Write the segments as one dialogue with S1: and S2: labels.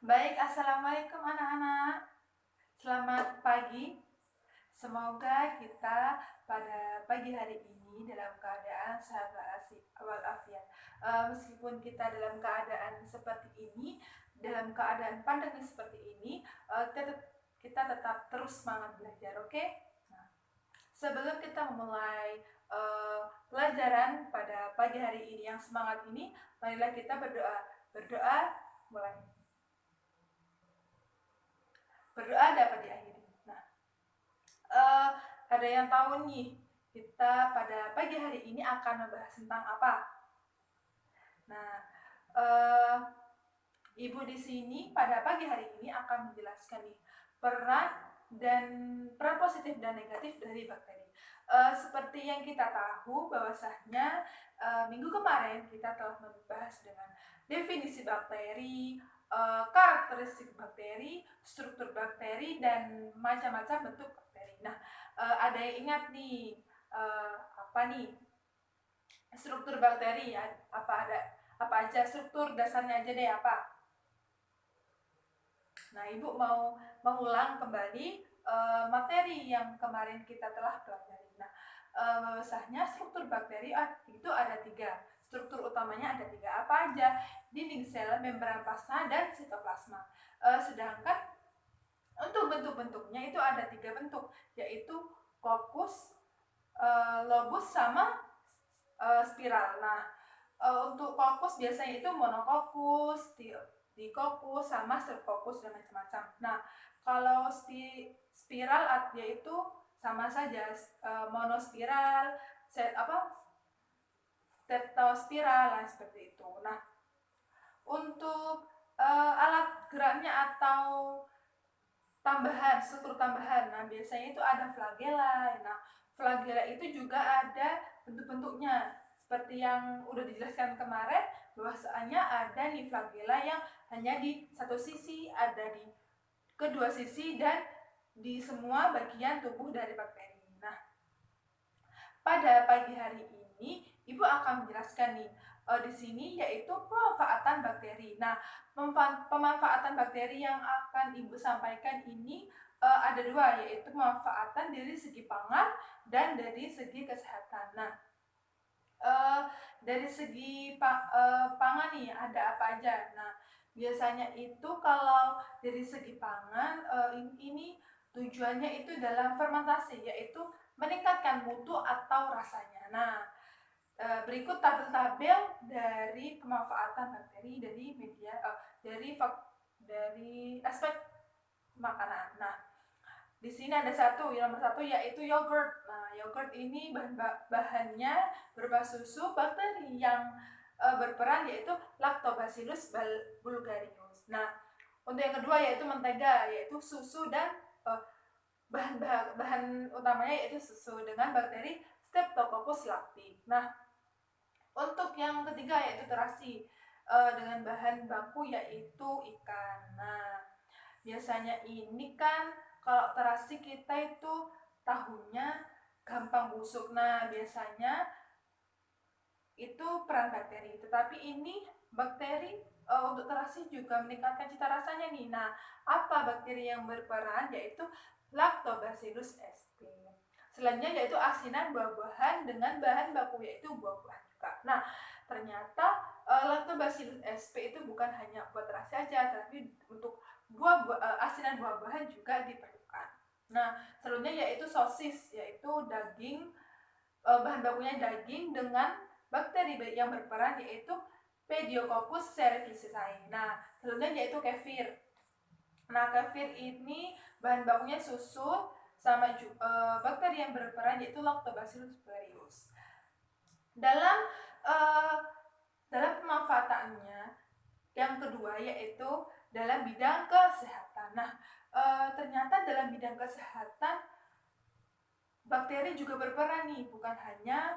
S1: Baik, assalamualaikum anak-anak. Selamat pagi. Semoga kita pada pagi hari ini dalam keadaan sehat walafiat. Meskipun kita dalam keadaan seperti ini, dalam keadaan pandemi seperti ini, kita tetap terus semangat belajar, oke? Nah, sebelum kita memulai pelajaran pada pagi hari ini yang semangat ini, marilah kita berdoa. Berdoa, mulai. Berdoa dapat diakhiri. Nah, ada yang tahu nih, kita pada pagi hari ini akan membahas tentang apa? Nah, uh, Ibu di sini pada pagi hari ini akan menjelaskan nih peran positif dan negatif dari bakteri. Seperti yang kita tahu bahwasanya minggu kemarin kita telah membahas dengan definisi bakteri, karakteristik bakteri, struktur bakteri, dan macam-macam bentuk bakteri. Nah, ada yang ingat nih apa nih struktur bakteri ya? Apa aja struktur dasarnya aja deh apa? Nah, Ibu mau mengulang kembali materi yang kemarin kita telah pelajari. Nah, bahwasanya struktur bakteri itu ada 3. Struktur utamanya ada 3. Apa aja? Dinding sel, membran plasma, dan sitoplasma. Sedangkan untuk bentuk-bentuknya itu ada 3 bentuk, yaitu kokus, lobus, sama spiral. Nah, untuk kokus biasanya itu monokokus, dikokus, sama streptokokus, dan macam-macam. Nah, kalau spiral yaitu sama saja, monospiral, stetospiral, seperti itu. Nah, untuk alat geraknya atau struktur tambahan, nah biasanya itu ada flagella. Nah, flagella itu juga ada bentuk-bentuknya, seperti yang udah dijelaskan kemarin, bahwasanya ada nih flagella yang hanya di satu sisi, ada di kedua sisi, dan di semua bagian tubuh dari bakteri. Nah, pada pagi hari ini Ibu akan menjelaskan nih di sini yaitu pemanfaatan bakteri. Nah, pemanfaatan bakteri yang akan Ibu sampaikan ini ada 2, yaitu pemanfaatan dari segi pangan dan dari segi kesehatan. Nah, dari segi pangan nih ada apa aja? Nah, biasanya itu kalau dari segi pangan ini tujuannya itu dalam fermentasi, yaitu meningkatkan mutu atau rasanya. Nah, berikut tabel-tabel dari pemanfaatan bakteri dari dari aspek makanan. Nah, di sini ada yang nomor 1 yaitu yogurt. Nah, yogurt ini bahannya berupa susu bakteri yang berperan yaitu Lactobacillus bulgarius. Nah, untuk yang kedua yaitu mentega, yaitu susu dan bahan utamanya yaitu susu dengan bakteri Streptococcus lacti. Nah, untuk yang ketiga yaitu terasi dengan bahan baku yaitu ikan. Nah, biasanya ini kan kalau terasi kita itu tahunya gampang busuk. Nah, biasanya itu peran bakteri. Tetapi ini bakteri untuk terasi juga meningkatkan cita rasanya nih. Nah, apa bakteri yang berperan? Yaitu Lactobacillus sp. Selanjutnya yaitu asinan buah-buahan dengan bahan baku yaitu buah-buahan juga. Nah, ternyata Lactobacillus sp itu bukan hanya buat terasi saja, tapi untuk asinan buah-buahan juga diperlukan. Nah, selanjutnya yaitu sosis, yaitu daging, bahan bakunya daging dengan bakteri yang berperan yaitu Pediococcus cerevisiae. Nah, selanjutnya yaitu kefir. Nah, kefir ini bahan bakunya susu sama bakteri yang berperan yaitu Lactobacillus bulgarius. Dalam pemanfaatannya yang kedua yaitu dalam bidang kesehatan. Nah, ternyata dalam bidang kesehatan bakteri juga berperan nih, bukan hanya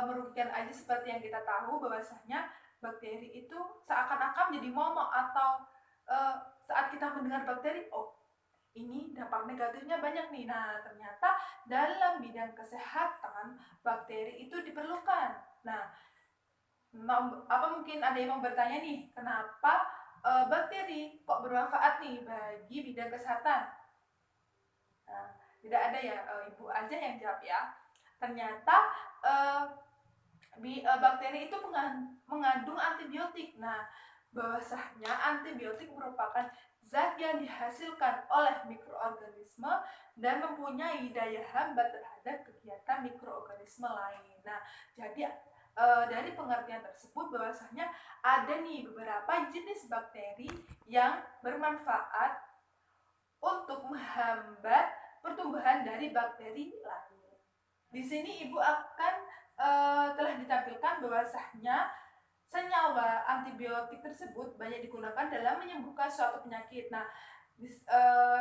S1: merugikan aja seperti yang kita tahu bahwasanya bakteri itu seakan-akan menjadi momok atau saat kita mendengar bakteri, oh ini dampak negatifnya banyak nih. Nah, ternyata dalam bidang kesehatan bakteri itu diperlukan. Nah, apa mungkin ada yang mau bertanya nih, kenapa bakteri kok bermanfaat nih bagi bidang kesehatan? Nah, tidak ada ya, Ibu aja yang jawab ya. Ternyata uh, bakteri itu mengandung antibiotik. Nah, bahwasanya antibiotik merupakan zat yang dihasilkan oleh mikroorganisme dan mempunyai daya hambat terhadap kegiatan mikroorganisme lain. Nah, jadi dari pengertian tersebut bahwasanya ada nih beberapa jenis bakteri yang bermanfaat untuk menghambat pertumbuhan dari bakteri lain. Di sini Ibu akan telah ditampilkan bahwasanya senyawa antibiotik tersebut banyak digunakan dalam menyembuhkan suatu penyakit. Nah,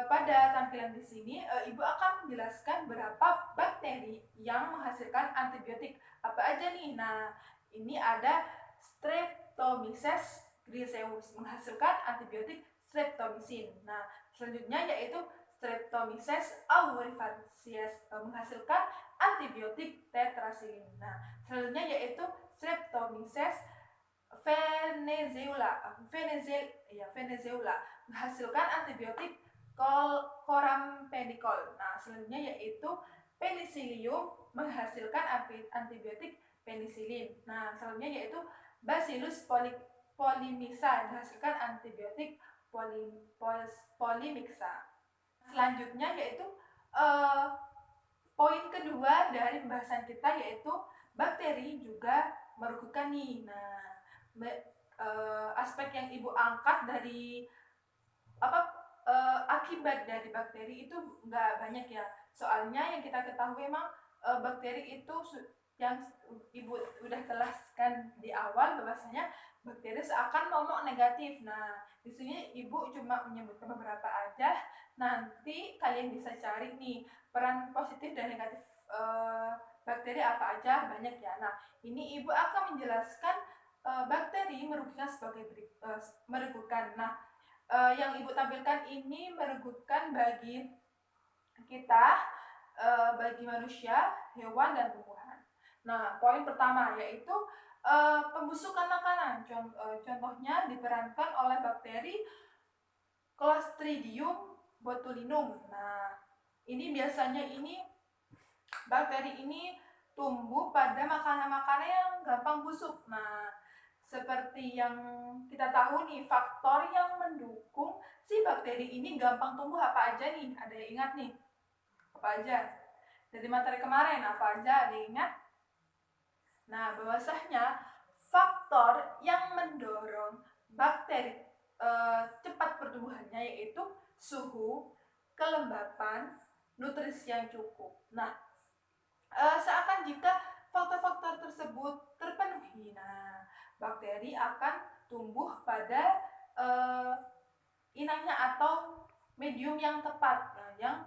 S1: pada tampilan di sini Ibu akan menjelaskan berapa bakteri yang menghasilkan antibiotik. Apa aja nih? Nah, ini ada Streptomyces griseus menghasilkan antibiotik streptomycin. Nah, selanjutnya yaitu Streptomyces aurifarius menghasilkan antibiotik tetrasilin. Nah, selanjutnya yaitu Streptomyces venezuela menghasilkan antibiotik korampenicol. Nah, selanjutnya yaitu Penicillium menghasilkan antibiotik penicillin. Nah, selanjutnya yaitu Bacillus polymyxa menghasilkan antibiotik polymyxa. Selanjutnya yaitu poin kedua dari pembahasan kita yaitu bakteri juga merugikan nih. Nah, aspek yang Ibu angkat dari akibat dari bakteri itu nggak banyak ya. Soalnya yang kita ketahui memang bakteri itu yang Ibu udah jelaskan di awal bahwasanya bakteri seakan momok negatif. Nah, di sini Ibu cuma menyebutkan beberapa aja. Nanti kalian bisa cari nih peran positif dan negatif bakteri apa aja, banyak ya. Nah, ini Ibu akan menjelaskan bakteri merugikan sebagai merugikan. Nah, yang Ibu tampilkan ini merugikan bagi kita, bagi manusia, hewan, dan tumbuhan. Nah, poin pertama yaitu pembusukan makanan. Contohnya diperankan oleh bakteri Clostridium botulinum. Nah, ini biasanya bakteri ini tumbuh pada makanan-makanan yang gampang busuk. Nah, seperti yang kita tahu nih, faktor yang mendukung si bakteri ini gampang tumbuh apa aja nih? Ada yang ingat nih? Apa aja? Dari materi kemarin apa aja? Ada yang ingat? Nah, bahwasanya faktor yang mendorong bakteri cepat pertumbuhannya yaitu suhu, kelembapan, nutrisi yang cukup. Nah, seakan jika faktor-faktor tersebut terpenuhi, nah bakteri akan tumbuh pada inangnya atau medium yang tepat, nah, yang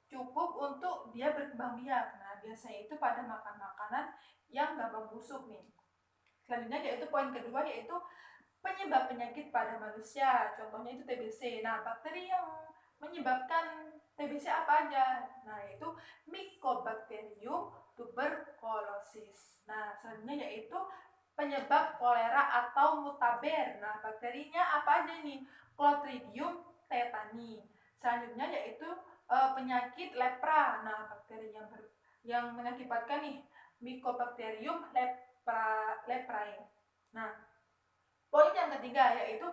S1: cukup untuk dia berkembang biak. Nah, biasanya itu pada makan makanan yang gampang busuk nih. Selanjutnya yaitu poin kedua yaitu penyebab penyakit pada manusia. Contohnya itu TBC. Nah, bakteri yang menyebabkan TBC apa aja? Nah, yaitu Mycobacterium tuberculosis. Nah, selanjutnya yaitu penyebab kolera atau mutaber. Nah, bakterinya apa aja nih? Clostridium tetani. Selanjutnya yaitu penyakit lepra. Nah, bakteri yang mengakibatkan nih Mycobacterium leprae. Nah, poin yang ketiga yaitu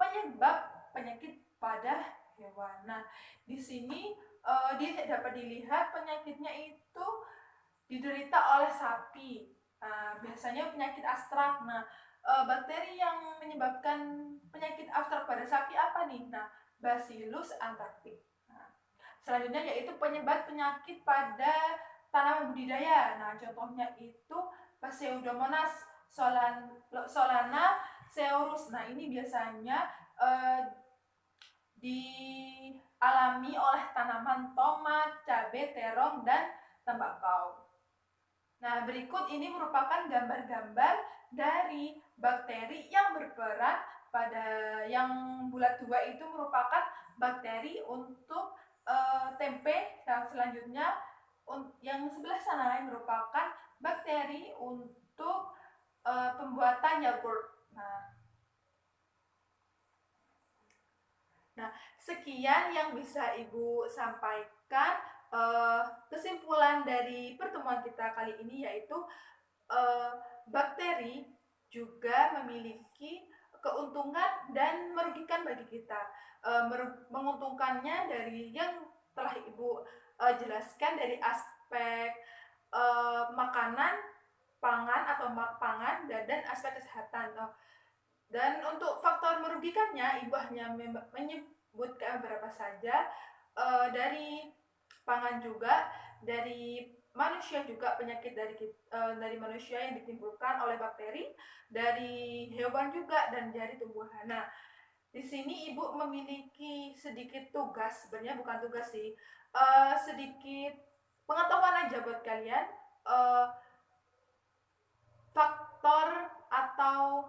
S1: penyebab penyakit pada hewan. Nah, di sini dapat dilihat penyakitnya itu diderita oleh sapi. Nah, biasanya penyakit abstrak. Nah, bakteri yang menyebabkan penyakit abstrak pada sapi apa nih? Nah, Bacillus antarctic. Nah, selanjutnya yaitu penyebab penyakit pada tanaman budidaya. Nah, contohnya itu Pseudomonas solana seurus. Nah, ini biasanya dialami oleh tanaman tomat, cabai, terong, dan tembakau. Nah, berikut ini merupakan gambar-gambar dari bakteri yang berperan pada yang bulat dua itu merupakan bakteri untuk tempe. Dan selanjutnya yang sebelah sana merupakan bakteri untuk pembuatan yogurt. Nah, sekian yang bisa Ibu sampaikan. Kesimpulan dari pertemuan kita kali ini yaitu eh, bakteri juga memiliki keuntungan dan merugikan bagi kita. Menguntungkannya dari yang telah Ibu jelaskan dari aspek makanan, pangan atau pangan dan aspek kesehatan. Dan untuk faktor merugikannya, Ibu hanya menyebutkan beberapa saja. Dari pangan juga, dari manusia juga penyakit dari manusia yang ditimbulkan oleh bakteri, dari hewan juga dan dari tumbuhan. Nah, di sini Ibu memiliki sedikit tugas, sebenarnya bukan tugas sih, sedikit pengetahuan aja buat kalian, uh, faktor atau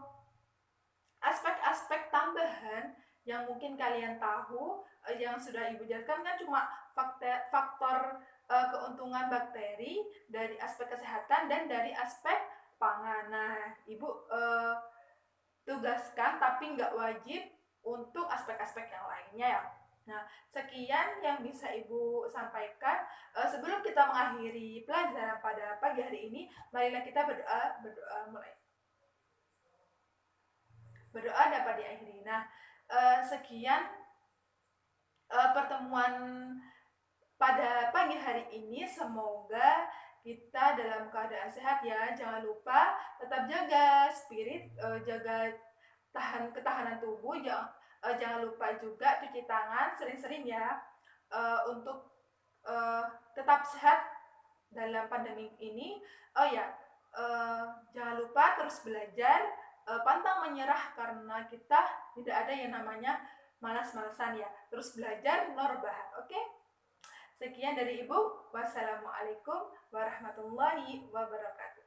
S1: aspek-aspek tambahan yang mungkin kalian tahu, yang sudah Ibu jelaskan kan cuma faktor keuntungan bakteri dari aspek kesehatan dan dari aspek pangan. Nah, Ibu tugaskan tapi nggak wajib untuk aspek-aspek yang lainnya ya. Nah, sekian yang bisa Ibu sampaikan. Sebelum kita mengakhiri pelajaran pada pagi hari ini, marilah kita berdoa mulai. Berdoa dapat diakhiri. Nah, sekian pertemuan pada pagi hari ini. Semoga kita dalam keadaan sehat ya. Jangan lupa tetap jaga spirit, jaga ketahanan tubuh. Jangan lupa juga cuci tangan sering-sering ya, untuk tetap sehat dalam pandemi ini. Oh ya, jangan lupa terus belajar, pantang menyerah karena kita tidak ada yang namanya malas-malasan ya. Terus belajar, no rebahan. Oke? Sekian dari Ibu. Wassalamualaikum warahmatullahi wabarakatuh.